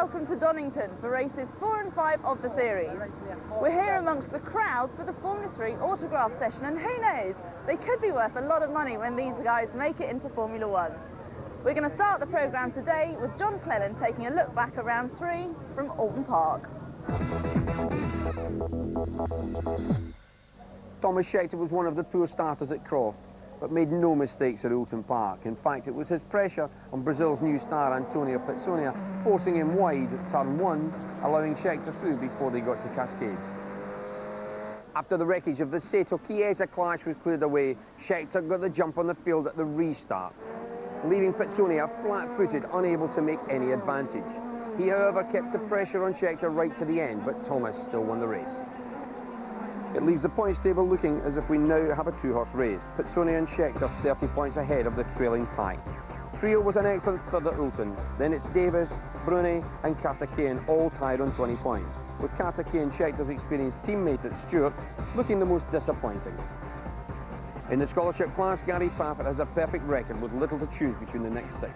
Welcome to Donington for races 4 and 5 of the series. We're here amongst the crowds for the Formula 3 autograph session, and who knows, they could be worth a lot of money when these guys make it into Formula 1. We're going to start the programme today with John Cleland taking a look back at round 3 from Alton Park. Tomas Scheckter was one of the poor starters at Croft, but made no mistakes at Alton Park. In fact, it was his pressure on Brazil's new star Antônio Pizzonia forcing him wide at turn 1, allowing Scheckter through before they got to Cascades. After the wreckage of the Sato Kiesa clash was cleared away, Scheckter got the jump on the field at the restart, leaving Pizzonia flat-footed, unable to make any advantage. He, however, kept the pressure on Scheckter right to the end, but Tomas still won the race. It leaves the points table looking as if we now have a two-horse race. Pizzonia and Scheckter 30 points ahead of the trailing pack. Priaulx was an excellent third at Alton. Then it's Davis, Bruni and Karthikeyan all tied on 20 points, with Karthikeyan, Scheckter's experienced teammate at Stewart, looking the most disappointing. In the scholarship class, Gary Paffett has a perfect record with little to choose between the next 6.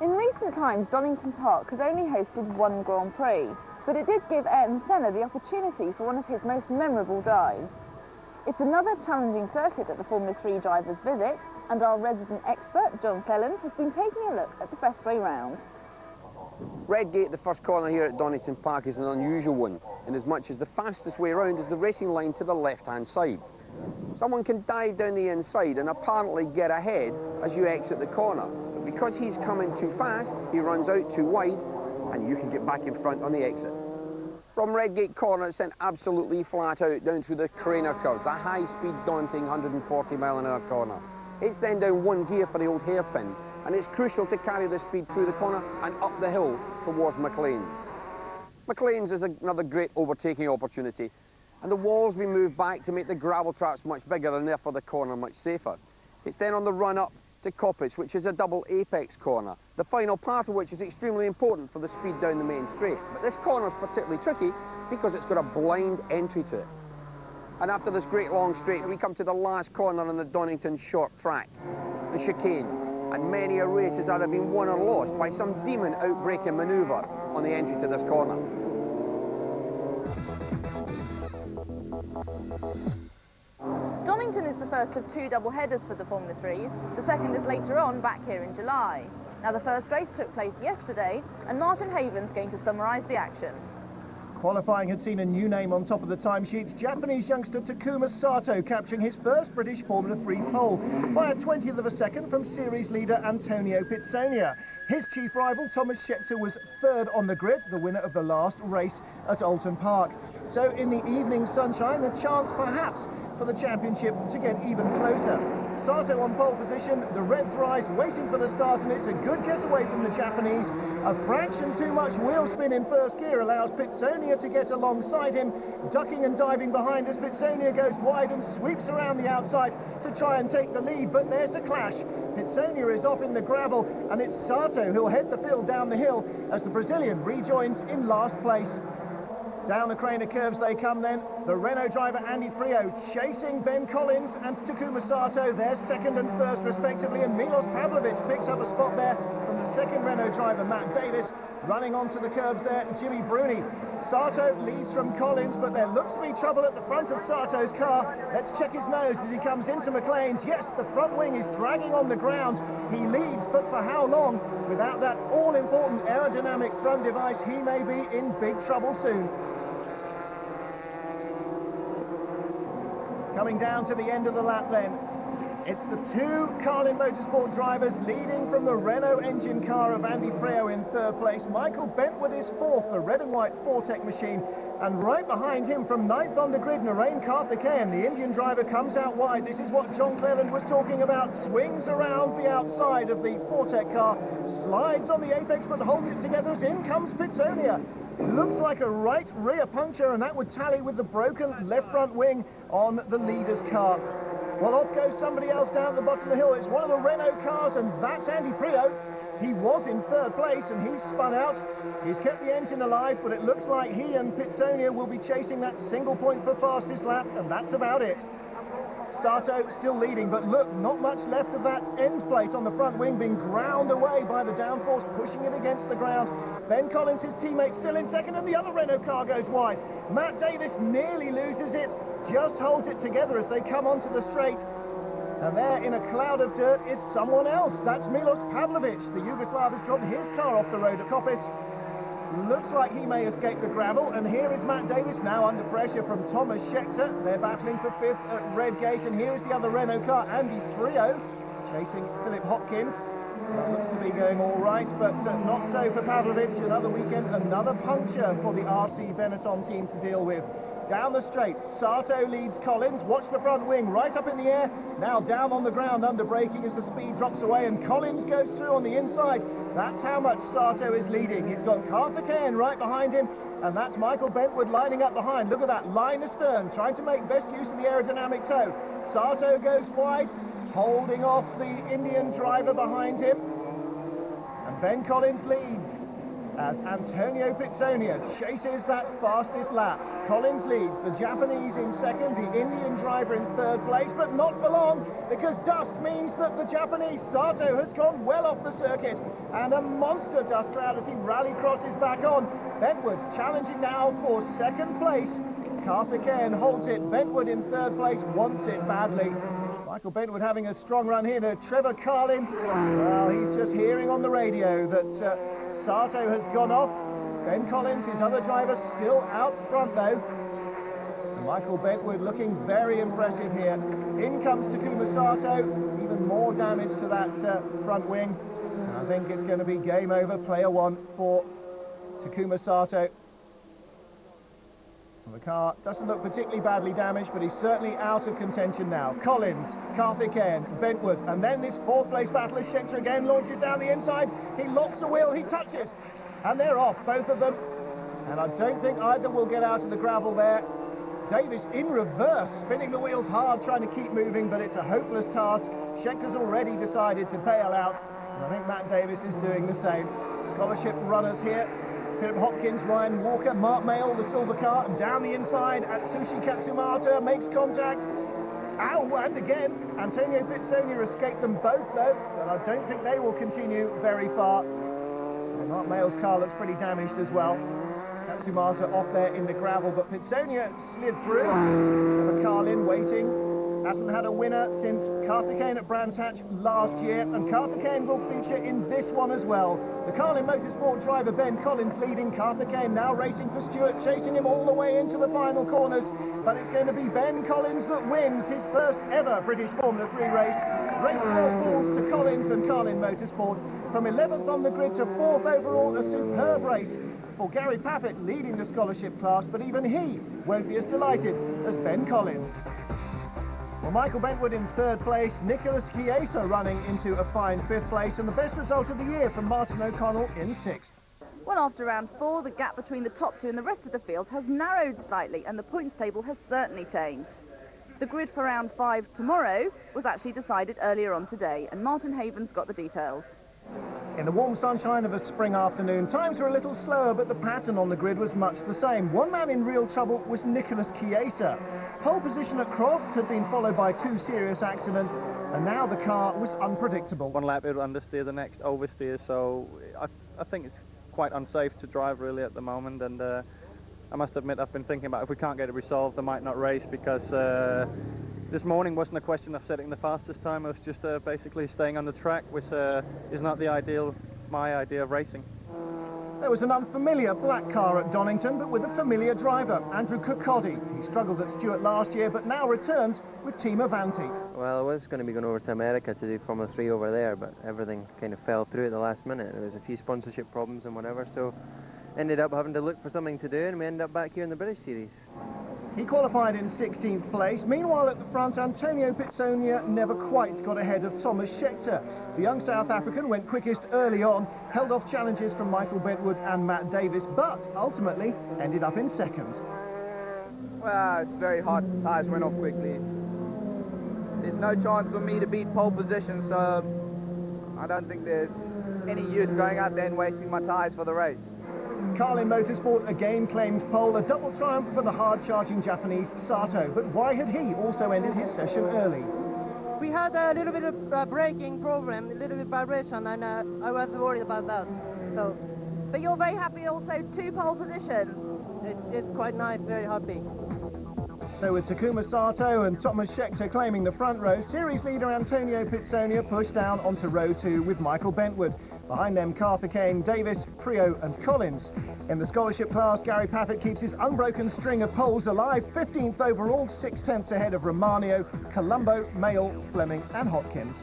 In recent times, Donington Park has only hosted one Grand Prix, but it did give Ayrton Senna the opportunity for one of his most memorable drives. It's another challenging circuit that the Formula 3 drivers visit, and our resident expert, John Cleland, has been taking a look at the best way round. Redgate, the first corner here at Donington Park, is an unusual one, in as much as the fastest way around is the racing line to the left-hand side. Someone can dive down the inside and apparently get ahead as you exit the corner. Because he's coming too fast, he runs out too wide, and you can get back in front on the exit. From Redgate corner, it's sent absolutely flat out down through the Craner curves, the high-speed, daunting 140-mile-an-hour corner. It's then down one gear for the old hairpin, and it's crucial to carry the speed through the corner and up the hill towards McLean's. McLean's is another great overtaking opportunity, and the walls we move back to make the gravel traps much bigger and therefore the corner much safer. It's then on the run-up to Coppice, which is a double apex corner, the final part of which is extremely important for the speed down the main straight. But this corner is particularly tricky because it's got a blind entry to it. And after this great long straight, we come to the last corner on the Donington short track, the chicane. And many a race has either been won or lost by some demon outbreaking manoeuvre on the entry to this corner. Donington is the first of 2 double headers for the Formula 3s. The second is later on, back here in July. Now, the first race took place yesterday, and Martin Haven's going to summarise the action. Qualifying had seen a new name on top of the timesheets, Japanese youngster Takuma Sato capturing his first British Formula 3 pole by a 20th of a second from series leader Antônio Pizzonia. His chief rival Tomas Scheckter was third on the grid, the winner of the last race at Alton Park. So in the evening sunshine, a chance perhaps for the championship to get even closer. Sato on pole position, the revs rise, waiting for the start, and it's a good getaway from the Japanese. A fraction too much wheel spin in first gear allows Pizzonia to get alongside him, ducking and diving behind as Pizzonia goes wide and sweeps around the outside to try and take the lead, but there's a clash. Pizzonia is off in the gravel, and it's Sato who'll head the field down the hill as the Brazilian rejoins in last place. Down the Craner curves they come then. The Renault driver Andy Priaulx chasing Ben Collins and Takuma Sato, their second and first respectively, and Milos Pavlovic picks up a spot there from the second Renault driver Matt Davis. Running onto the curbs there, Jimmy Bruni. Sato leads from Collins, but there looks to be trouble at the front of Sato's car. Let's check his nose as he comes into McLean's. Yes, the front wing is dragging on the ground. He leads, but for how long? Without that all-important aerodynamic front device, he may be in big trouble soon. Coming down to the end of the lap then, it's the 2 Carlin Motorsport drivers leading from the Renault engine car of Andy Priaulx in third place. Michael Bentwood is fourth, the red and white Fortec machine. And right behind him from 9th on the grid, Narain Karthikeyan, the Indian driver, comes out wide. This is what John Cleland was talking about. Swings around the outside of the Fortec car, slides on the apex but holds it together as in comes Pizzonia. Looks like a right rear puncture, and that would tally with the broken left front wing on the leader's car. Well, off goes somebody else down at the bottom of the hill. It's one of the Renault cars, and that's Andy Priaulx. He was in 3rd place, and he's spun out. He's kept the engine alive, but it looks like he and Pizzonia will be chasing that single point for fastest lap, and that's about it. Sato still leading, but look, not much left of that end plate on the front wing, being ground away by the downforce, pushing it against the ground. Ben Collins, his teammate, still in second, and the other Renault car goes wide. Matt Davis nearly loses it, just holds it together as they come onto the straight. And there, in a cloud of dirt, is someone else. That's Milos Pavlovic. The Yugoslav has dropped his car off the road at Kopis. Looks like he may escape the gravel, and here is Matt Davis now under pressure from Tomas Scheckter. They're battling for 5th at Redgate, and here is the other Renault car, Andy Priaulx, chasing Philip Hopkins. That looks to be going all right, but not so for Pavlovic. Another weekend, another puncture for the RC Benetton team to deal with. Down the straight, Sato leads Collins. Watch the front wing, right up in the air. Now down on the ground, under braking as the speed drops away, and Collins goes through on the inside. That's how much Sato is leading. He's got Karthikeyan right behind him, and that's Michael Bentwood lining up behind. Look at that, line astern, trying to make best use of the aerodynamic toe. Sato goes wide, holding off the Indian driver behind him. And Ben Collins leads as Antônio Pizzonia chases that fastest lap. Collins leads, the Japanese in second, the Indian driver in 3rd place, but not for long, because dust means that the Japanese Sato has gone well off the circuit, and a monster dust cloud as he rally crosses back on. Bentwood's challenging now for 2nd place. Karthikeyan holds it. Bentwood in 3rd place wants it badly. Michael Bentwood having a strong run here to Trevor Carlin. Well, he's just hearing on the radio that Sato has gone off. Ben Collins, his other driver, still out front though. And Michael Bentwood looking very impressive here. In comes Takuma Sato, even more damage to that front wing. And I think it's going to be game over, player 1 for Takuma Sato. The car doesn't look particularly badly damaged, but he's certainly out of contention now. Collins, Karthikeyan, Bentwood, and then this 4th place battle as Scheckter again launches down the inside. He locks the wheel, he touches, and they're off, both of them. And I don't think either will get out of the gravel there. Davis in reverse, spinning the wheels hard, trying to keep moving, but it's a hopeless task. Scheckter's already decided to bail out, and I think Matt Davis is doing the same. Scholarship runners here. Philip Hopkins, Ryan Walker, Mark Mayle, the silver car, and down the inside Atsushi Katsumata makes contact. Ow, and again, Antônio Pizzonia escaped them both though, but I don't think they will continue very far. And Mark Mayle's car looks pretty damaged as well. Katsumata off there in the gravel, but Pizzonia slid through. Trevor Carlin waiting. Hasn't had a winner since Karthikeyan at Brands Hatch last year, and Karthikeyan will feature in this one as well. The Carlin Motorsport driver Ben Collins leading. Karthikeyan now racing for Stewart, chasing him all the way into the final corners, but it's going to be Ben Collins that wins his first ever British Formula 3 race. Race 4 falls to Collins and Carlin Motorsport. From 11th on the grid to 4th overall, a superb race for Gary Paffett leading the scholarship class, but even he won't be as delighted as Ben Collins. Well, Michael Bentwood in 3rd place, Nicolas Kiesa running into a fine 5th place, and the best result of the year from Martin O'Connell in 6th. Well, after round 4, the gap between the top 2 and the rest of the field has narrowed slightly, and the points table has certainly changed. The grid for round 5 tomorrow was actually decided earlier on today, and Martin Haven's got the details. In the warm sunshine of a spring afternoon, times were a little slower, but the pattern on the grid was much the same. One man in real trouble was Nicolas Kiesa. Pole position at Croft had been followed by 2 serious accidents, and now the car was unpredictable. One lap it will understeer, the next oversteer, so I think it's quite unsafe to drive really at the moment, and I must admit I've been thinking about if we can't get it resolved I might not race, because this morning wasn't a question of setting the fastest time, it was just basically staying on the track, which is not my idea of racing. There was an unfamiliar black car at Donington, but with a familiar driver, Andrew Kirkcaldy. He struggled at Stewart last year, but now returns with Team Avanti. Well, I was going to be going over to America to do Formula 3 over there, but everything kind of fell through at the last minute. There was a few sponsorship problems and whatever, so ended up having to look for something to do, and we ended up back here in the British Series. He qualified in 16th place. Meanwhile, at the front, Antônio Pizzonia never quite got ahead of Tomas Scheckter. The young South African went quickest early on, held off challenges from Michael Bentwood and Matt Davis, but ultimately ended up in second. Well, it's very hot. Tyres went off quickly. There's no chance for me to beat pole position, so I don't think there's any use going out there and wasting my tyres for the race. Carlin Motorsport again claimed pole, a double triumph for the hard-charging Japanese Sato. But why had he also ended his session early? We had a little bit of braking problem, a little bit vibration, and I was worried about that. So, But you're very happy also 2 pole positions. it's quite nice, very happy. So with Takuma Sato and Tomas Scheckter claiming the front row, series leader Antônio Pizzonia pushed down onto row 2 with Michael Bentwood. Behind them, Karthikeyan, Davis, Priaulx and Collins. In the scholarship class, Gary Paffett keeps his unbroken string of poles alive, 15th overall, 6/10 ahead of Romano, Colombo, Mayle, Fleming and Hopkins.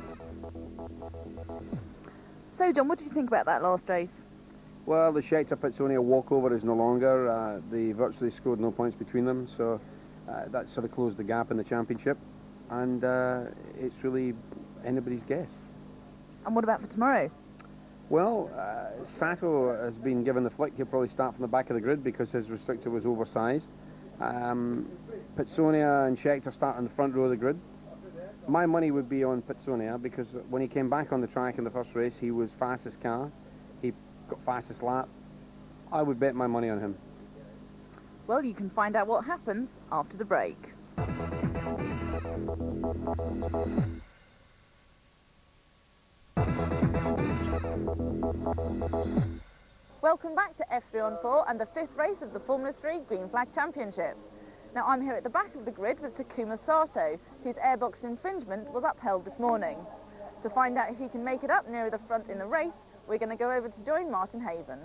So, John, what did you think about that last race? Well, the Scheckter-Pizzonia walkover is no longer. They virtually scored no points between them, so that sort of closed the gap in the championship. And it's really anybody's guess. And what about for tomorrow? Well, Sato has been given the flick. He'll probably start from the back of the grid because his restrictor was oversized. Pizzonia and Scheckter start on the front row of the grid. My money would be on Pizzonia because when he came back on the track in the first race, he was fastest car. He got fastest lap. I would bet my money on him. Well, you can find out what happens after the break. Welcome back to F3 on 4 and the 5th race of the Formula 3 Green Flag Championship. Now I'm here at the back of the grid with Takuma Sato, whose airbox infringement was upheld this morning. To find out if he can make it up nearer the front in the race, we're going to go over to join Martin Haven.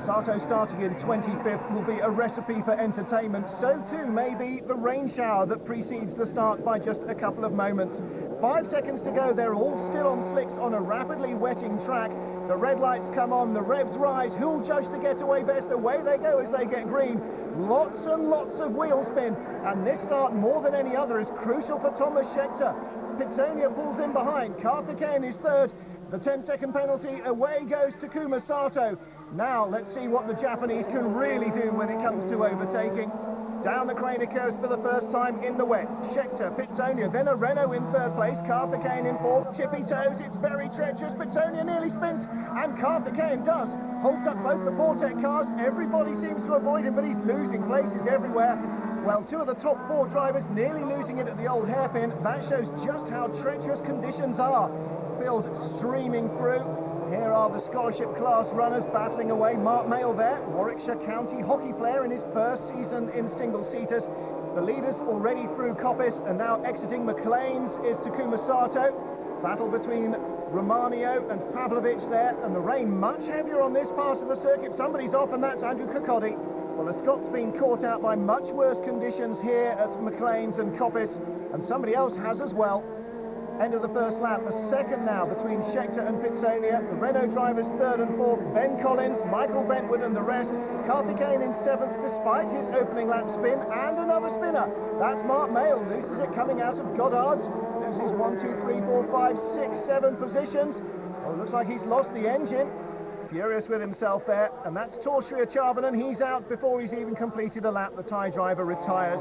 Sato starting in 25th will be a recipe for entertainment. So too may be the rain shower that precedes the start by just a couple of moments. 5 seconds to go, they're all still on slicks on a rapidly wetting track. The red lights come on, the revs rise. Who'll judge the getaway best? Away they go as they get green. Lots and lots of wheel spin, and this start more than any other is crucial for Tomas Scheckter. Pizzonia pulls in behind, Karthikeyan is third. The 10-second penalty, away goes Takuma Sato. Now let's see what the Japanese can really do when it comes to overtaking. Down the crane it goes for the first time in the wet. Scheckter, Pizzonia, then a Renault in third place, Karthikeyan in fourth. Tippy toes, it's very treacherous. Pizzonia nearly spins, and Karthikeyan does. Holds up both the Vortec cars. Everybody seems to avoid him, but he's losing places everywhere. Well, 2 of the top 4 drivers nearly losing it at the old hairpin. That shows just how treacherous conditions are. Field streaming through. Here are the scholarship class runners battling away. Mark Mayle there, Warwickshire County hockey player in his first season in single-seaters. The leaders already through Coppice, and now exiting McLean's is Takuma Sato. Battle between Romano and Pavlovich there, and the rain much heavier on this part of the circuit. Somebody's off, and that's Andrew Kokodi. Well, the Scott's been caught out by much worse conditions here at McLean's and Coppice, and somebody else has as well. End of the first lap, a second now between Scheckter and Pizzonia. The Renault drivers third and fourth, Ben Collins, Michael Bentwood and the rest. Karthikeyan in seventh despite his opening lap spin, and another spinner. That's Mark Mayle, loses it coming out of Goddard's. Loses 1, 2, 3, 4, 5, 6, 7 positions. Well, it looks like he's lost the engine. Furious with himself there, and that's Torshria Charbanen. He's out before he's even completed a lap. The Thai driver retires.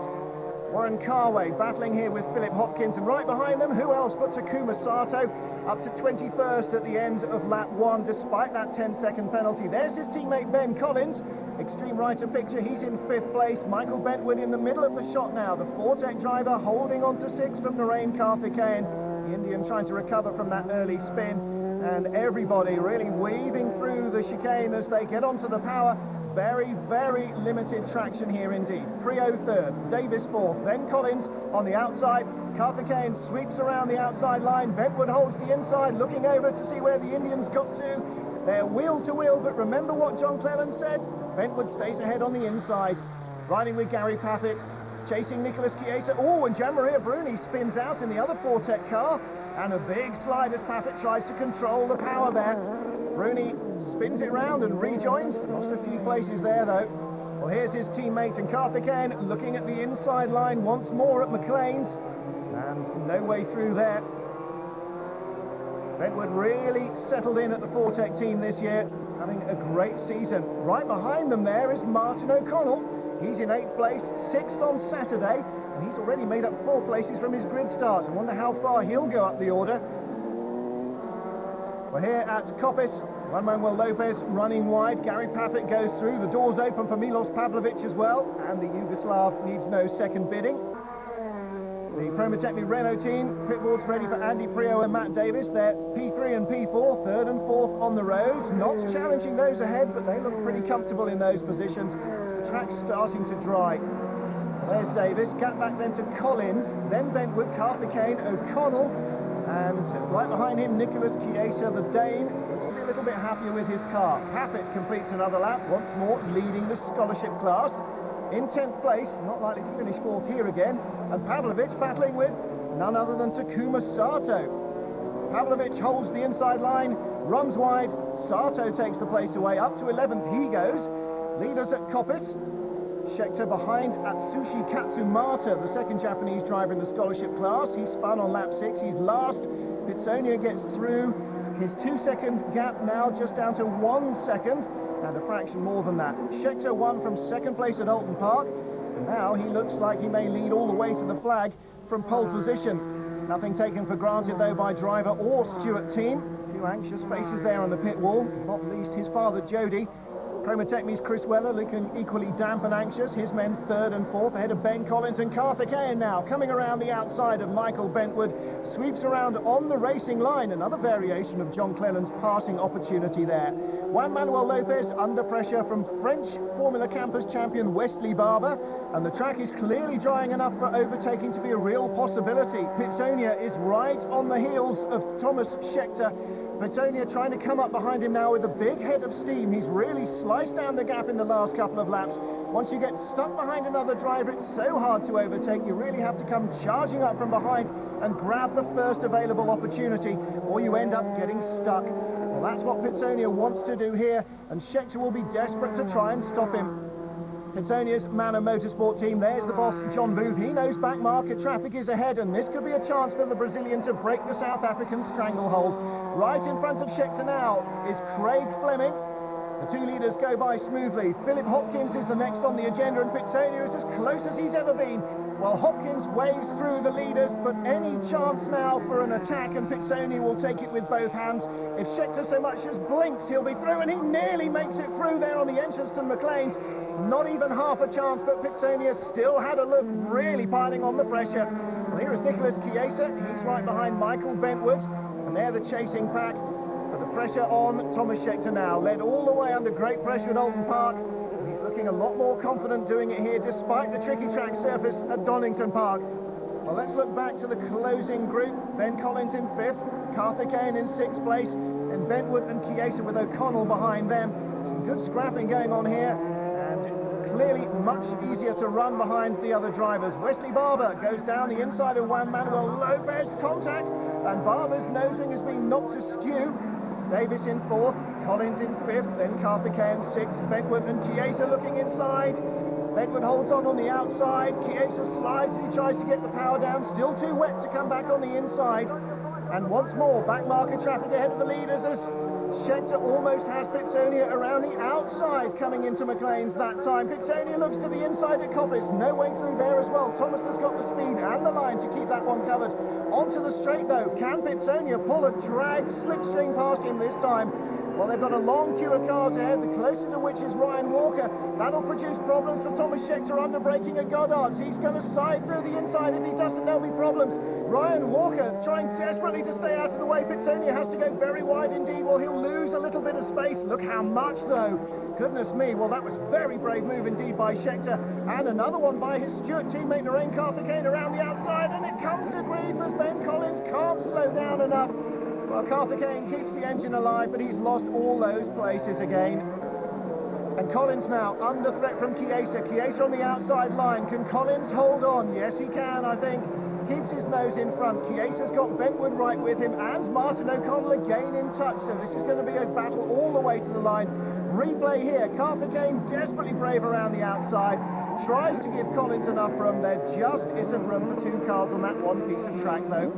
Warren Carway battling here with Philip Hopkins, and right behind them, who else but Takuma Sato, up to 21st at the end of lap 1, despite that 10-second penalty. There's his teammate Ben Collins, extreme right of picture, he's in 5th place. Michael Bentwood in the middle of the shot now, the Vortec driver holding on to 6th from Narain Karthikeyan, the Indian trying to recover from that early spin, and everybody really weaving through the chicane as they get onto the power. Very, very limited traction here indeed. Priaulx third, Davis fourth, then Collins on the outside. Karthikeyan sweeps around the outside line. Bentwood holds the inside, looking over to see where the Indians got to. They're wheel to wheel, but remember what John Cleland said? Bentwood stays ahead on the inside. Riding with Gary Paffett, chasing Nicolas Kiesa. Oh, and Gianmaria Bruni spins out in the other Vortec car. And a big slide as Paffett tries to control the power there. Bruni spins it round and rejoins. Lost a few places there though. Well, here's his teammate and Karthikeyan looking at the inside line once more at McLean's. And no way through there. Bentwood really settled in at the Fortec team this year, having a great season. Right behind them there is Martin O'Connell. He's in 8th place, 6th on Saturday, and he's already made up 4 places from his grid starts. I wonder how far he'll go up the order. We're here at Coppice. Juan Manuel Lopez running wide. Gary Paffett goes through. The door's open for Milos Pavlovic as well, and the Yugoslav needs no second bidding. The Prometechnic Renault team, pitwalls ready for Andy Priaulx and Matt Davis. They're P3 and P4, 3rd and 4th on the roads. Not challenging those ahead, but they look pretty comfortable in those positions. The track's starting to dry. There's Davis, gap back then to Collins, then Bentwood, Karthikeyan, O'Connell, and right behind him Nicolas Kiesa, the Dane, looks to be a little bit happier with his car. Paffett completes another lap, once more leading the scholarship class. In 10th place, not likely to finish 4th here again, and Pavlovic battling with none other than Takuma Sato. Pavlovic holds the inside line, runs wide, Sato takes the place away, up to 11th he goes. Leaders at Coppice, Scheckter behind Atsushi Katsumata, the 2nd Japanese driver in the scholarship class. He spun on lap 6, he's last. Pizzonia gets through. His 2-second gap now just down to 1 second, and a fraction more than that. Scheckter won from 2nd place at Donington Park, and now he looks like he may lead all the way to the flag from pole position. Nothing taken for granted though by driver or Stewart team. A few anxious faces there on the pit wall, not least his father Jody. Prometechnic's Chris Weller looking equally damp and anxious. His men 3rd and 4th ahead of Ben Collins, and Karthikeyan now coming around the outside of Michael Bentwood. Sweeps around on the racing line. Another variation of John Clelland's passing opportunity there. Juan Manuel Lopez under pressure from French Formula Campus champion Wesley Barber, and the track is clearly drying enough for overtaking to be a real possibility. Pizzonia is right on the heels of Tomas Scheckter. Pizzonia trying to come up behind him now with a big head of steam. He's really sliced down the gap in the last couple of laps. Once you get stuck behind another driver, it's so hard to overtake. You really have to come charging up from behind and grab the first available opportunity, or you end up getting stuck. Well, that's what Pizzonia wants to do here, and Scheckter will be desperate to try and stop him. Pizzonia's Manor Motorsport team, there's the boss, John Booth. He knows back market traffic is ahead, and this could be a chance for the Brazilian to break the South African stranglehold. Right in front of Scheckter now is Craig Fleming. The 2 leaders go by smoothly. Philip Hopkins is the next on the agenda, and Pizzonia is as close as he's ever been. Well, Hopkins waves through the leaders, but any chance now for an attack, and Pizzonia will take it with both hands. If Scheckter so much as blinks, he'll be through, and he nearly makes it through there on the entrance to McLean's. Not even half a chance, but Pizzonia still had a look, really piling on the pressure. Well, here is Nicolas Kiesa. He's right behind Michael Bentwood, and they're the chasing pack. But the pressure on Tomas Scheckter now, led all the way under great pressure at Donington Park. He's looking a lot more confident doing it here, despite the tricky track surface at Donington Park. Well, let's look back to the closing group. Ben Collins in 5th, Karthikeyan in 6th place, and Bentwood and Kiesa with O'Connell behind them. Some good scrapping going on here, and clearly much easier to run behind the other drivers. Wesley Barber goes down the inside of Juan Manuel Lopez, contact, and Barber's nosing has been knocked askew. Davis in 4th, Collins in 5th, then Karthikeyan 6th, Bentwood and Kiesa looking inside. Bentwood holds on the outside, Kiesa slides as he tries to get the power down, still too wet to come back on the inside. And once more, back marker traffic ahead of the leaders as Scheckter almost has Pizzonia around the outside coming into McLean's that time. Pizzonia looks to the inside at Coppice, no way through there as well. Thomas has got the speed and the line to keep that one covered. Onto the straight though, can Pizzonia pull a drag slipstream past him this time? Well, they've got a long queue of cars ahead, the closest of which is Ryan Walker. That'll produce problems for Tomas Scheckter under braking at Goddard's. He's going to side through the inside. If he doesn't, there'll be problems. Ryan Walker trying desperately to stay out of the way. Pizzonia has to go very wide indeed. Well, he'll lose a little bit of space. Look how much, though. Goodness me. Well, that was a very brave move indeed by Scheckter. And another one by his Stewart teammate Narain Karthikeyan around the outside. And it comes to grief as Ben Collins can't slow down enough. Well, Karthikeyan keeps the engine alive, but he's lost all those places again. And Collins now under threat from Kiesa. Kiesa on the outside line. Can Collins hold on? Yes, he can, I think. keeps his nose in front. Kiesa's got Bentwood right with him, and Martin O'Connell again in touch, so this is going to be a battle all the way to the line. Replay here, Karthikeyan desperately brave around the outside, tries to give Collins enough room. There just isn't room for two cars on that one piece of track though.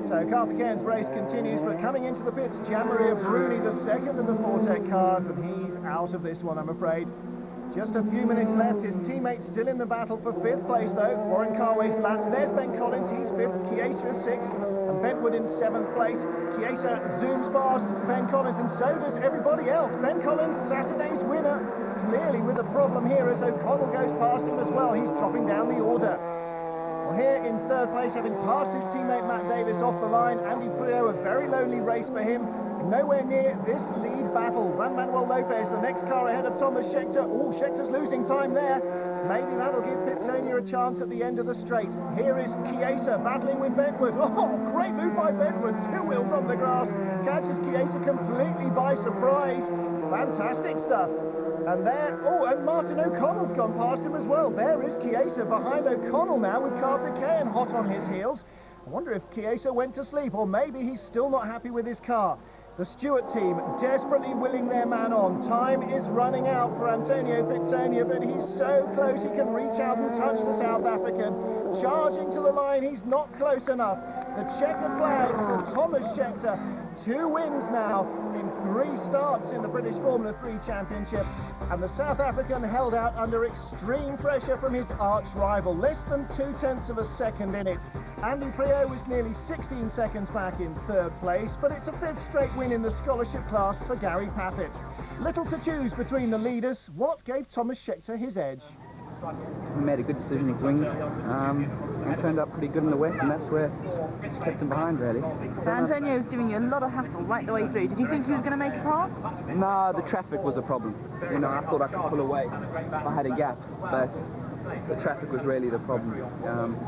So Karthikeyan's race continues, but coming into the pits, Gianmaria Bruni, the second of the Fortec cars, and he's out of this one, I'm afraid. Just a few minutes left, his teammates still in the battle for 5th place though. Warren Carway's lapped. There's Ben Collins, he's 5th, Kiesa 6th, and Bentwood in 7th place. Kiesa zooms past Ben Collins, and so does everybody else. Ben Collins, Saturday's winner, clearly with a problem here as O'Connell goes past him as well. He's dropping down the order. Well, here in 3rd place, having passed his teammate Matt Davis off the line, Andy Priaulx, a very lonely race for him. Nowhere near this lead battle. Manuel Lopez, the next car ahead of Tomas Scheckter. Oh, Schecter's losing time there. Maybe that'll give Pizzonia a chance at the end of the straight. Here is Kiesa battling with Bentwood. Oh, great move by Bentwood. 2 wheels on the grass. Catches Kiesa completely by surprise. Fantastic stuff. And there, oh, and Martin O'Connell's gone past him as well. There is Kiesa behind O'Connell now with Karthikeyan hot on his heels. I wonder if Kiesa went to sleep, or maybe he's still not happy with his car. The Stewart team desperately willing their man on. Time is running out for Antonio Pizzonia, but he's so close he can reach out and touch the South African. Charging to the line, he's not close enough. The checkered flag for Tomas Scheckter. 2 wins now in 3 starts in the British Formula 3 Championship. And the South African held out under extreme pressure from his arch rival. Less than 0.2 of a second in it. Andy Priaulx was nearly 16 seconds back in 3rd place, but it's a 5th straight win in the scholarship class for Gary Paffett. Little to choose between the leaders. What gave Tomas Scheckter his edge? We made a good decision with wings. We turned up pretty good in the wet, and that's where it kept him behind, really. So Antonio was giving you a lot of hassle right the way through. Did you think he was going to make a pass? No, the traffic was a problem. You know, I thought I could pull away. I had a gap, but the traffic was really the problem.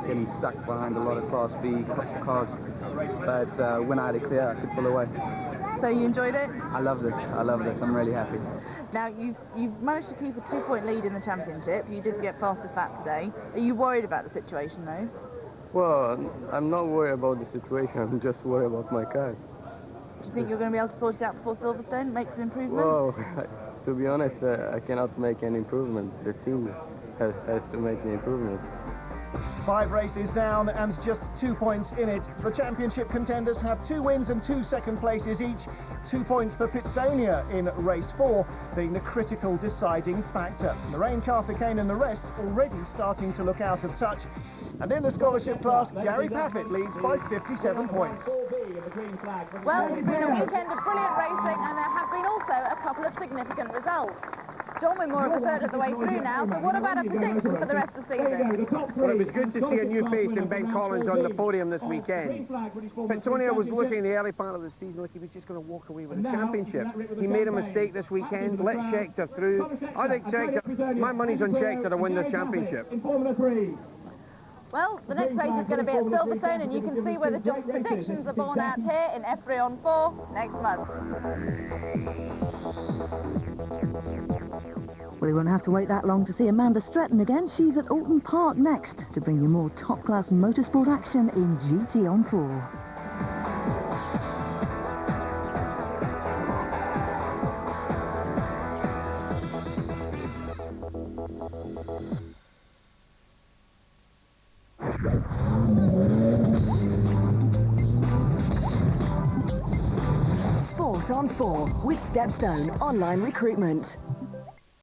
Getting stuck behind a lot of Class B cars. But when I had it clear, I could pull away. So you enjoyed it? I loved it. I loved it. I'm really happy. Now, you've managed to keep a 2-point lead in the championship. You did get fastest lap today. Are you worried about the situation, though? Well, I'm not worried about the situation. I'm just worried about my car. Do you think you're going to be able to sort it out before Silverstone, make some improvements? Well, to be honest, I cannot make any improvement. The team has to make the improvements. 5 races down and just 2 points in it. The championship contenders have 2 wins and 2 second places each. 2 points for Pizzonia in race 4, being the critical deciding factor. Narain, Karthikeyan and the rest already starting to look out of touch. And in the scholarship class, Gary Paffett leads by 57 points. Well, it's been a weekend of brilliant racing, and there have been also a couple of significant results. John, we're more of a third of the way through now, so what about a prediction for the rest of the season? Well, it was good to see a new face in Ben Collins on the podium this weekend. Pizzonia was looking in the early part of the season like he was just going to walk away with the championship. He made a mistake this weekend, let Scheckter through. I think Scheckter, my money's on Scheckter to win this championship. Well, the next race is going to be at Silverstone, and you can see whether John's predictions are borne out here in F3 on 4 next month. Well, you won't have to wait that long to see Amanda Stretton again. She's at Alton Park next to bring you more top-class motorsport action in GT on 4. Sport on 4 with Stepstone Online Recruitment.